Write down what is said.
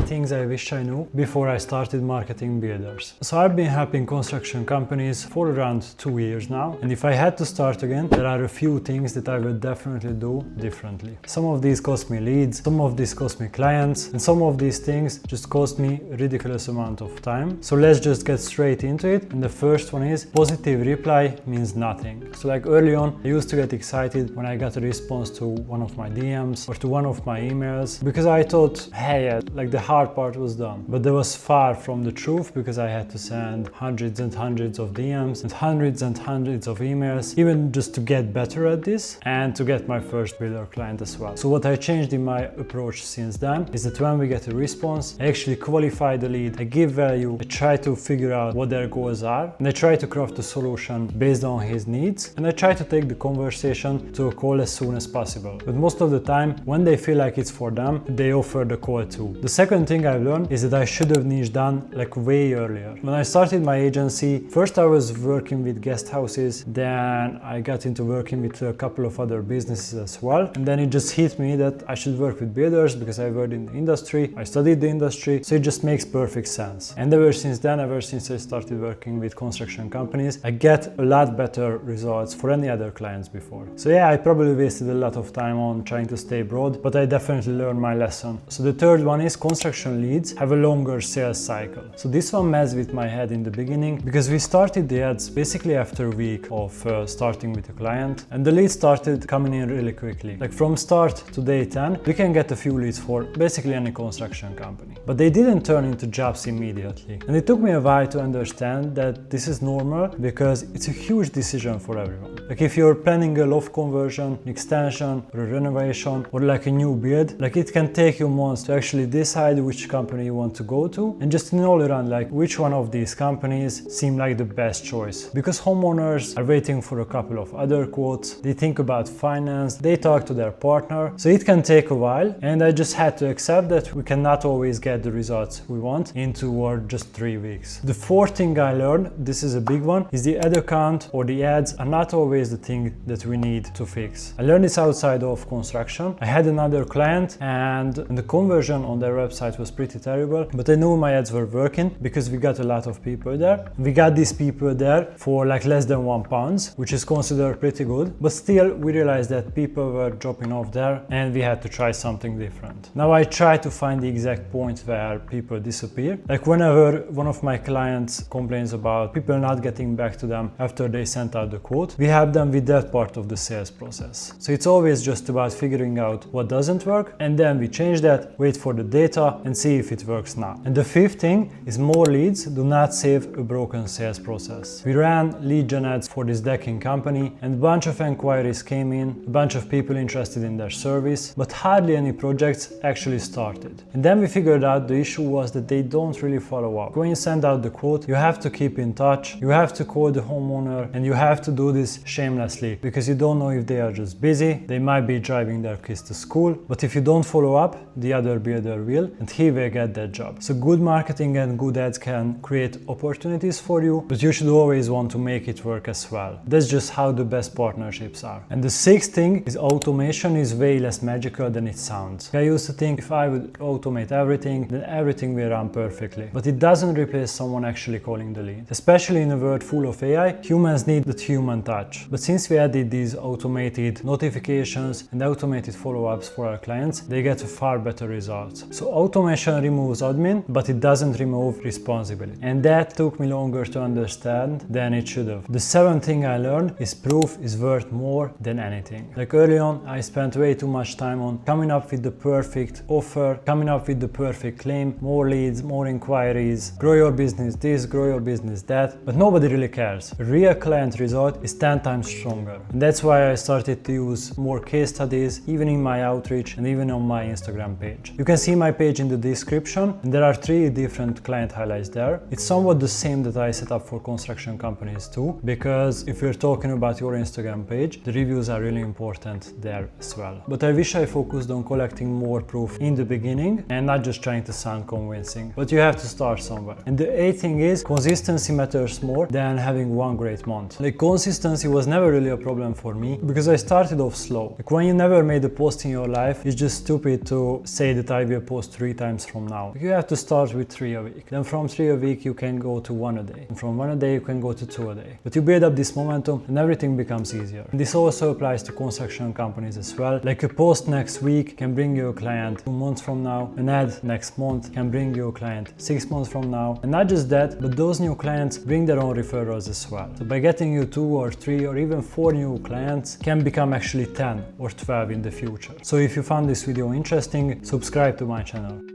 things I wish I knew before I started marketing builders. So I've been helping construction companies for around 2 years now, and if I had to start again, there are a few things that I would definitely do differently. Some of these cost me leads, some of these cost me clients, and some of these things just cost me a ridiculous amount of time. So let's just get straight into it. And the first one is positive reply means nothing. So like early on, I used to get excited when I got a response to one of my DMs or to one of my emails because I thought, hey, like the hard part was done. But that was far from the truth because I had to send hundreds and hundreds of DMs and hundreds of emails, even just to get better at this and to get my first builder client as well. So what I changed in my approach since then is that when we get a response, I actually qualify the lead, I give value, I try to figure out what their goals are, and I try to craft a solution based on his needs, and I try to take the conversation to a call as soon as possible. But most of the time, when they feel like it's for them, they offer the call too. The second thing I've learned is that I should have niche done like way earlier. When I started my agency, first I was working with guest houses, then I got into working with a couple of other businesses as well, and then it just hit me that I should work with builders because I worked in the industry, I studied the industry, so it just makes perfect sense. And ever since then, ever since I started working with construction companies, I get a lot better results for any other clients before. So yeah, I probably wasted a lot of time on trying to stay broad, but I definitely learned my lesson. So the third one is construction leads have a longer sales cycle. So this one messed with my head in the beginning because we started the ads basically after a week of starting with a client, and the leads started coming in really quickly. Like from start to day 10, we can get a few leads for basically any construction company. But they didn't turn into jobs immediately. And it took me a while to understand that this is normal because it's a huge decision for everyone. Like if you're planning a loft conversion, an extension, or a renovation, or like a new build, like it can take you months to actually decide which company you want to go to, and just in all around, like which one of these companies seem like the best choice. Because homeowners are waiting for a couple of other quotes, they think about finance, they talk to their partner, so it can take a while, and I just had to accept that we cannot always get the results we want in 2 or just 3 weeks. The fourth thing I learned, this is a big one, is the ad account or the ads are not always the thing that we need to fix. I learned this outside of construction. I had another client and the conversion on their website was pretty terrible, but I knew my ads were working because we got a lot of people there. We got these people there for like less than £1, which is considered pretty good, but still we realized that people were dropping off there and we had to try something different. Now I try to find the exact point where people disappear. Like whenever one of my clients complains about people not getting back to them after they sent out the quote, we help them with that part of the sales process. So it's always just about figuring out what doesn't work, and then we change that, wait for the data and see if it works now. And the fifth thing is more leads do not save a broken sales process. We ran lead gen ads for this decking company and a bunch of inquiries came in, a bunch of people interested in their service, but hardly any projects actually started. And then we figured out the issue was that they don't really follow up. When you send out the quote, you have to keep in touch, you have to call the homeowner, and you have to do this shamelessly because you don't know if they are just busy, they might be driving their kids to school, but if you don't follow up, the other builder will, and he will get that job. So good marketing and good ads can create opportunities for you, but you should always want to make it work as well. That's just how the best partnerships are. And the sixth thing is automation is way less magical than it sounds. I used to think if I would automate everything, then everything will run perfectly. But it doesn't replace someone actually calling the lead. Especially in a world full of AI, humans need that human touch. But since we added these automated notifications and automated follow-ups for our clients, they get far better results. So automation removes admin, but it doesn't remove responsibility. And that took me longer to understand than it should have. The seventh thing I learned is proof is worth more than anything. Like early on, I spent way too much time on coming up with the perfect offer, coming up with the perfect claim, more leads, more inquiries, grow your business this, grow your business that, but nobody really cares. A real client result is 10 times stronger. And that's why I started to use more case studies, even in my outreach and even on my Instagram page. You can see my page in the description, and there are 3 different client highlights there. It's somewhat the same that I set up for construction companies too, because if you're talking about your Instagram page, the reviews are really important there as well. But I wish I focused on collecting more proof in the beginning and not just trying to sound convincing. But you have to start somewhere. And the 8th thing is consistency matters more than having one great month. Like consistency was never really a problem for me because I started off slow. Like when you never made a post in your life, it's just stupid to say that I will post 3 times from now. You have to start with 3 a week. Then from 3 a week you can go to 1 a day. And from 1 a day you can go to 2 a day. But you build up this momentum and everything becomes easier. And this also applies to construction companies as well. Like a post next week can bring you a client 2 months from now. An ad next month can bring you a client 6 months from now. And not just that, but those new clients bring their own referrals as well. So by getting you 2 or 3 or even 4 new clients can become actually 10 or 12 in the future. So if you found this video interesting, subscribe to my channel.